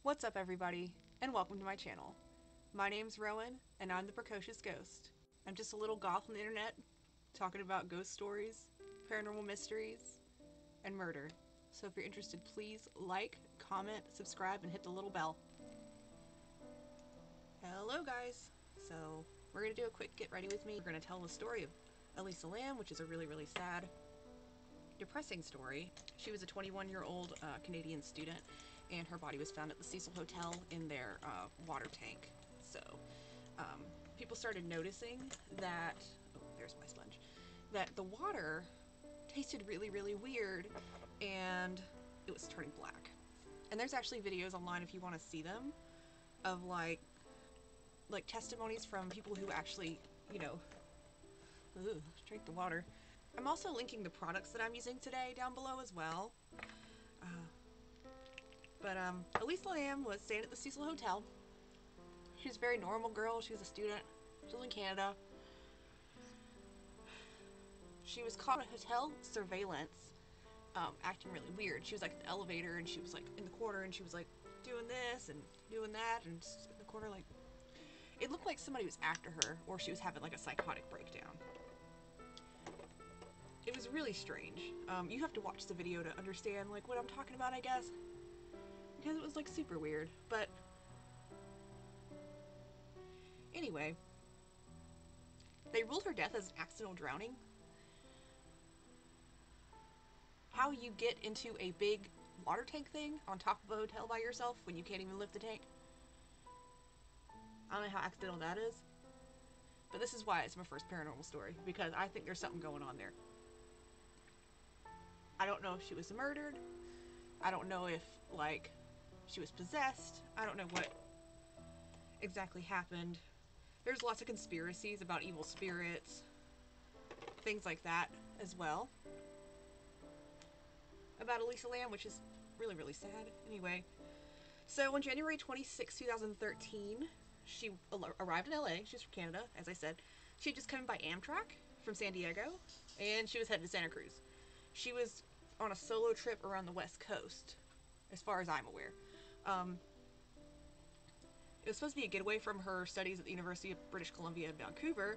What's up everybody, and welcome to my channel. My name's Rowan, and I'm the Precocious Ghost. I'm just a little goth on the internet, talking about ghost stories, paranormal mysteries, and murder. So if you're interested, please like, comment, subscribe, and hit the little bell. Hello guys! So, we're gonna do a quick get ready with me. We're gonna tell the story of Elisa Lam, which is a really sad, depressing story. She was a 21-year-old Canadian student, and her body was found at the Cecil Hotel in their water tank. So people started noticing that, oh, there's my sponge, that the water tasted really weird, and it was turning black. And there's actually videos online if you want to see them of like testimonies from people who actually, you know, drink the water. I'm also linking the products that I'm using today down below as well. Elisa Lam was staying at the Cecil Hotel. She was a very normal girl. She was a student. She was in Canada. She was caught in hotel surveillance, acting really weird. She was like in the elevator, and she was like in the corner, and she was like doing this and doing that, and just in the corner, like, it looked like somebody was after her, or she was having like a psychotic breakdown. It was really strange. You have to watch the video to understand like what I'm talking about, I guess, because it was like super weird. But anyway, they ruled her death as an accidental drowning. How you get into a big water tank thing on top of a hotel by yourself when you can't even lift the tank, I don't know how accidental that is, but this is why it's my first paranormal story, because I think there's something going on there. I don't know if she was murdered. I don't know if, like, she was possessed. I don't know what exactly happened. There's lots of conspiracies about evil spirits, things like that as well, about Elisa Lam, which is really sad. Anyway, so on January 26, 2013, she arrived in LA. She's from Canada, as I said. She had just come by Amtrak from San Diego, and she was headed to Santa Cruz. She was on a solo trip around the West Coast, as far as I'm aware. It was supposed to be a getaway from her studies at the University of British Columbia in Vancouver,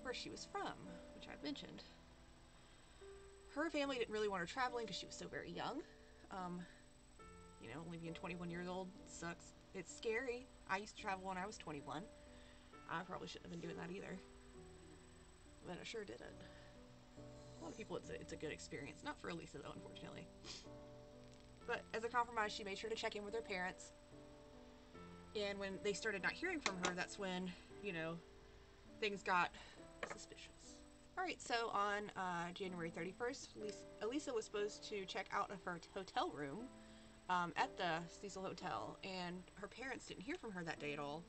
where she was from, which I've mentioned. Her family didn't really want her traveling because she was so very young. You know, only being 21 years old sucks. It's scary. I used to travel when I was 21. I probably shouldn't have been doing that either, but I sure did it. A lot of people, it's a good experience. Not for Elisa though, unfortunately. But as a compromise, she made sure to check in with her parents. And when they started not hearing from her, that's when, you know, things got suspicious. Alright, so on January 31st, Elisa was supposed to check out of her hotel room at the Cecil Hotel, and her parents didn't hear from her that day at all.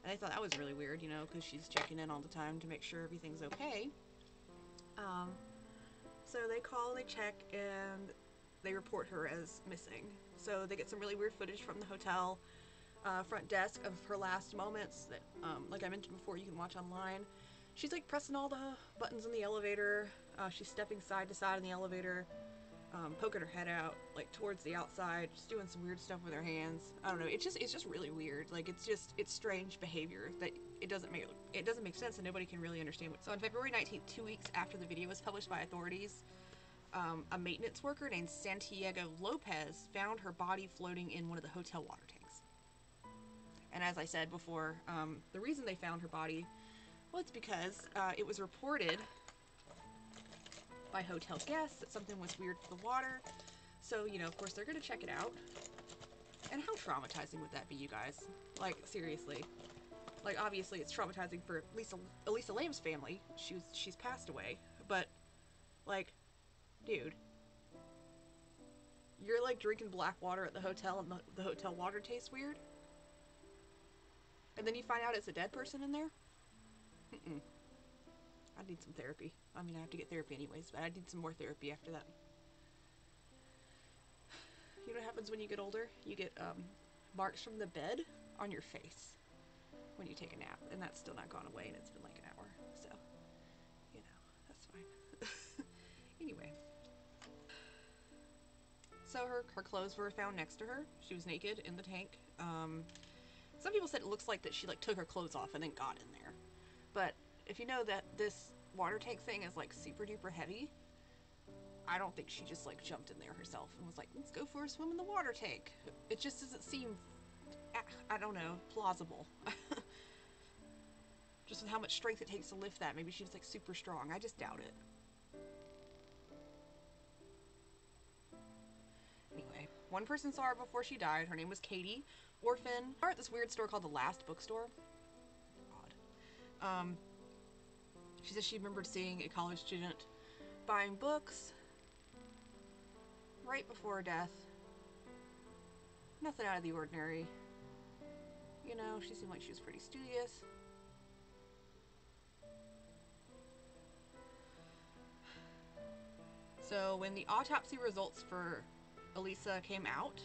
And they thought that was really weird, you know, because she's checking in all the time to make sure everything's okay. So they call, they check, and they report her as missing. So they get some really weird footage from the hotel front desk of her last moments that, like I mentioned before, you can watch online. She's like pressing all the buttons in the elevator. She's stepping side to side in the elevator, poking her head out like towards the outside, just doing some weird stuff with her hands. I don't know. It's just really weird. Like it's strange behavior that it doesn't make sense, and nobody can really understand. So on February 19th, 2 weeks after the video was published by authorities, a maintenance worker named Santiago Lopez found her body floating in one of the hotel water tanks. And as I said before, the reason they found her body, well, it's because it was reported by hotel guests that something was weird with the water. So, you know, of course, they're going to check it out. And how traumatizing would that be, you guys? Like, seriously. Like, obviously, it's traumatizing for Elisa Lam's family. She's passed away. But, like, dude, you're, like, drinking black water at the hotel, and the hotel water tastes weird? And then you find out it's a dead person in there? I need some therapy. I mean, I have to get therapy anyways, but I need some more therapy after that. You know what happens when you get older? You get marks from the bed on your face when you take a nap, and that's still not gone away, and it's been like an hour, so, you know, that's fine. Anyway. So her clothes were found next to her. She was naked in the tank. Some people said it looks like that she like took her clothes off and then got in there. But if you know that this water tank thing is like super duper heavy, I don't think she just like jumped in there herself and was like, let's go for a swim in the water tank. It just doesn't seem, I don't know, plausible. Just with how much strength it takes to lift that. Maybe she was like super strong. I just doubt it. Anyway, one person saw her before she died. Her name was Katie, orphan. At this weird store called the Last Bookstore. Odd. She says she remembered seeing a college student buying books right before her death. Nothing out of the ordinary. You know, she seemed like she was pretty studious. So when the autopsy results for Elisa came out,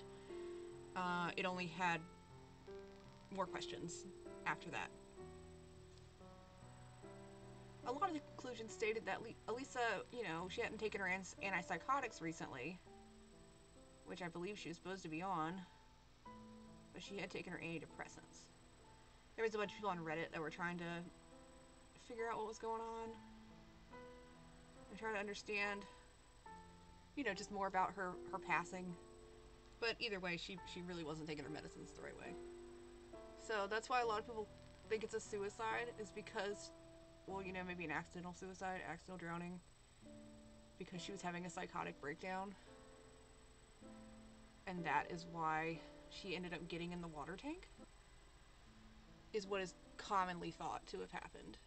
it only had more questions after that. A lot of the conclusions stated that Elisa, you know, she hadn't taken her antipsychotics recently, which I believe she was supposed to be on, but she had taken her antidepressants. There was a bunch of people on Reddit that were trying to figure out what was going on and try to understand, you know, just more about her passing. But either way, she really wasn't taking her medicines the right way. So that's why a lot of people think it's a suicide, is because, well, you know, maybe an accidental suicide, accidental drowning, because she was having a psychotic breakdown. And that is why she ended up getting in the water tank, is what is commonly thought to have happened.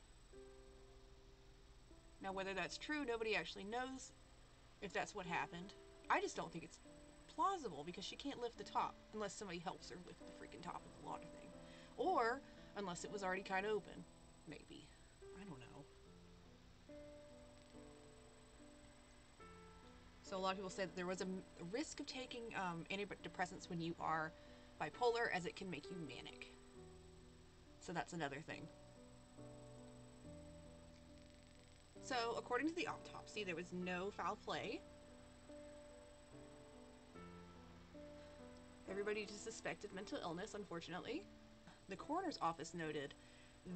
Now, whether that's true, nobody actually knows if that's what happened. I just don't think it's plausible, because she can't lift the top unless somebody helps her lift the freaking top of the water thing. Or unless it was already kind of open. Maybe. I don't know. So a lot of people say that there was a risk of taking antidepressants when you are bipolar, as it can make you manic. So that's another thing. So according to the autopsy, there was no foul play. Everybody just suspected mental illness, unfortunately. The coroner's office noted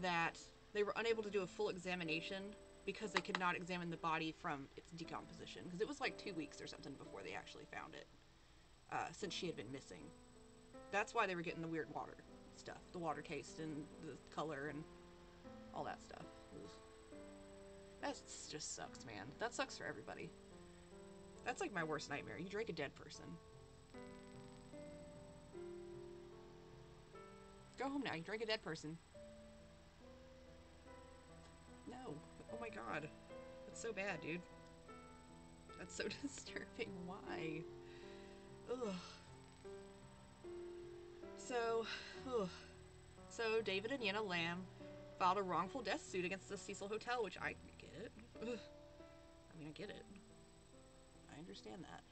that they were unable to do a full examination because they could not examine the body from its decomposition, because it was like 2 weeks or something before they actually found it, since she had been missing. That's why they were getting the weird water stuff, the water taste and the color and all that stuff. That just sucks, man. That sucks for everybody. That's like my worst nightmare. You drink a dead person. Go home now. You drank a dead person. No. Oh my god. That's so bad, dude. That's so disturbing. Why? Ugh. So David and Yenna Lamb filed a wrongful death suit against the Cecil Hotel, which I get it. Ugh. I mean, I get it. I understand that.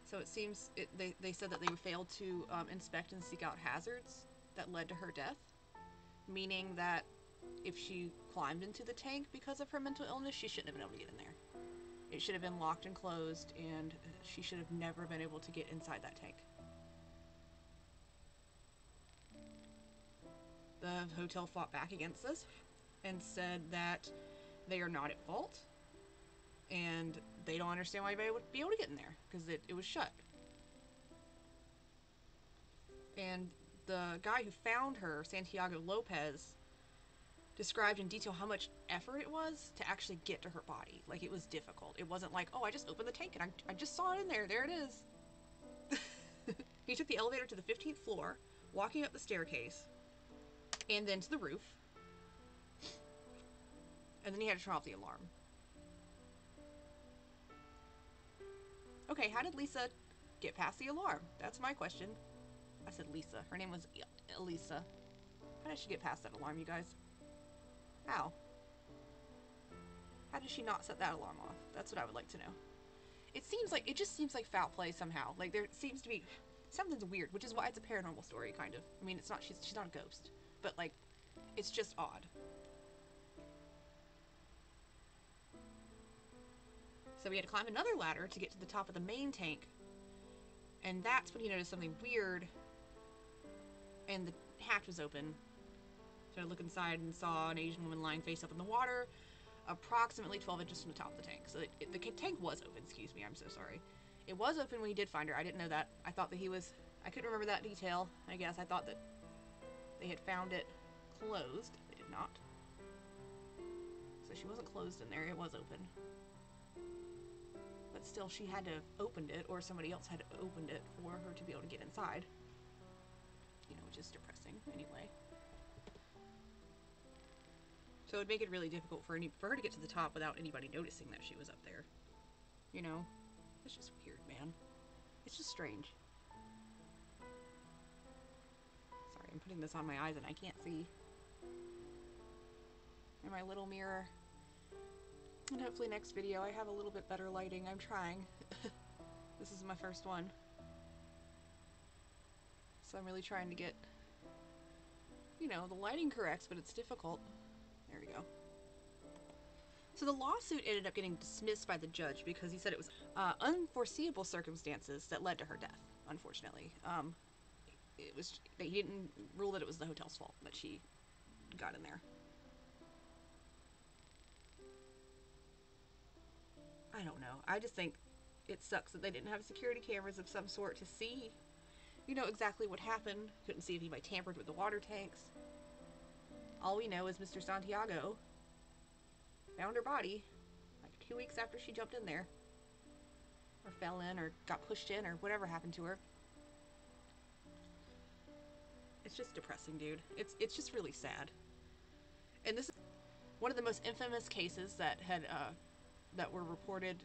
So it seems they said that they failed to inspect and seek out hazards that led to her death, meaning that if she climbed into the tank because of her mental illness, she shouldn't have been able to get in there. It should have been locked and closed, and she should have never been able to get inside that tank. The hotel fought back against this and said that they are not at fault, and they don't understand why anybody would be able to get in there, because it was shut. And the guy who found her, Santiago Lopez, described in detail how much effort it was to actually get to her body. Like, it was difficult. It wasn't like, oh, I just opened the tank and I just saw it in there. There it is. He took the elevator to the 15th floor, walking up the staircase, and then to the roof. And then he had to turn off the alarm. Okay, how did Lisa get past the alarm? That's my question. I said Lisa. Her name was Elisa. How did she get past that alarm, you guys? How? How did she not set that alarm off? That's what I would like to know. It just seems like foul play somehow. Like, there seems to be something's weird, which is why it's a paranormal story, kind of. I mean, it's not, she's not a ghost, but like, it's just odd. So we had to climb another ladder to get to the top of the main tank. And that's when he noticed something weird. And the hatch was open. So I looked inside and saw an Asian woman lying face up in the water, approximately 12 inches from the top of the tank. So the tank was open, excuse me, I'm so sorry. It was open when he did find her. I didn't know that. I thought that I couldn't remember that detail, I guess. I thought that they had found it closed. They did not. So she wasn't closed in there, it was open. But still, she had to have opened it, or somebody else had opened it for her to be able to get inside. You know, which is depressing, anyway. So it would make it really difficult for her to get to the top without anybody noticing that she was up there. You know? It's just weird, man. It's just strange. Sorry, I'm putting this on my eyes and I can't see. In my little mirror. And hopefully next video I have a little bit better lighting. I'm trying. This is my first one. So I'm really trying to get, you know, the lighting correct, but it's difficult. There we go. So the lawsuit ended up getting dismissed by the judge because he said it was unforeseeable circumstances that led to her death, unfortunately. He didn't rule that it was the hotel's fault that she got in there. I don't know. I just think it sucks that they didn't have security cameras of some sort to see, you know, exactly what happened. Couldn't see if anybody tampered with the water tanks. All we know is Mr. Santiago found her body like 2 weeks after she jumped in there. Or fell in, or got pushed in, or whatever happened to her. It's just depressing, dude. It's just really sad. And this is one of the most infamous cases that had that were reported.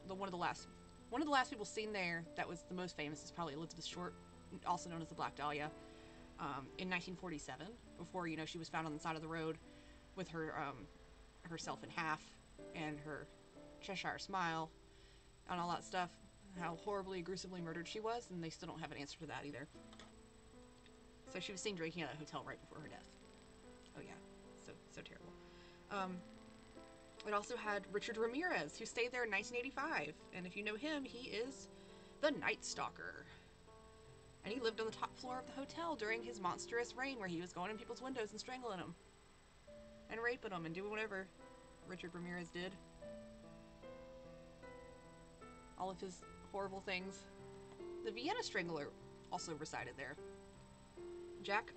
One of the last people seen there that was the most famous is probably Elizabeth Short, also known as the Black Dahlia, in 1947. Before, you know, she was found on the side of the road with her herself in half and her Cheshire smile and all that stuff. How horribly, gruesomely murdered she was, and they still don't have an answer to that either. So she was seen drinking at a hotel right before her death. Oh yeah, so terrible. It also had Richard Ramirez, who stayed there in 1985, and if you know him, he is the Night Stalker. And he lived on the top floor of the hotel during his monstrous reign, where he was going in people's windows and strangling them. And raping them and doing whatever Richard Ramirez did. All of his horrible things. The Vienna Strangler also resided there. Jack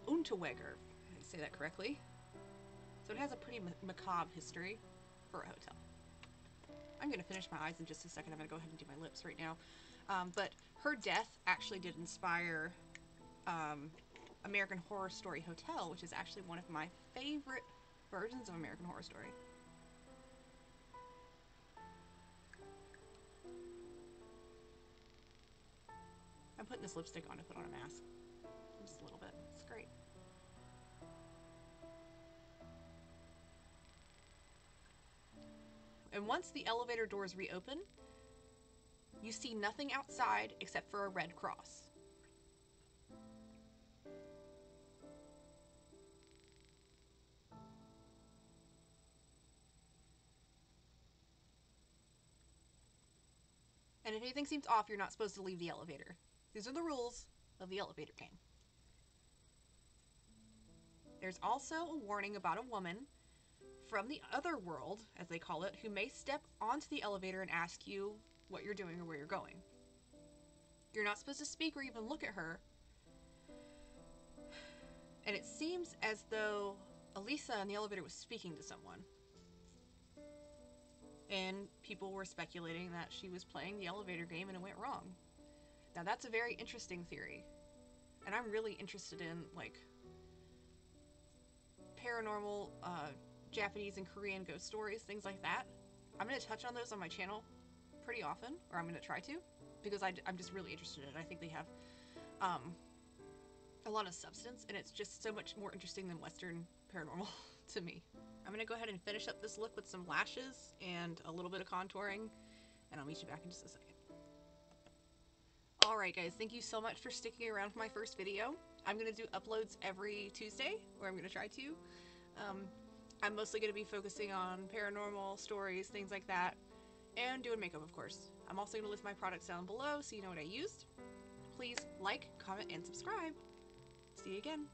Unterweger, I say that correctly. So it has a pretty macabre history for a hotel. I'm going to finish my eyes in just a second. I'm going to go ahead and do my lips right now. But her death actually did inspire American Horror Story Hotel, which is actually one of my favorite versions of American Horror Story. I'm putting this lipstick on to put on a mask. Just a little bit. It's great. And once the elevator doors reopen, you see nothing outside except for a red cross. And if anything seems off, you're not supposed to leave the elevator. These are the rules of the elevator game. There's also a warning about a woman from the other world, as they call it, who may step onto the elevator and ask you what you're doing or where you're going. You're not supposed to speak or even look at her. And it seems as though Elisa in the elevator was speaking to someone. And people were speculating that she was playing the elevator game and it went wrong. Now that's a very interesting theory. And I'm really interested in, like, paranormal, Japanese and Korean ghost stories, things like that. I'm going to touch on those on my channel pretty often, or I'm going to try to, because I'm just really interested in it. I think they have a lot of substance, and it's just so much more interesting than Western paranormal to me. I'm going to go ahead and finish up this look with some lashes and a little bit of contouring, and I'll meet you back in just a second. Alright guys, thank you so much for sticking around for my first video. I'm going to do uploads every Tuesday, or I'm going to try to. I'm mostly going to be focusing on paranormal stories, things like that, and doing makeup, of course. I'm also going to list my products down below so you know what I used. Please like, comment, and subscribe. See you again.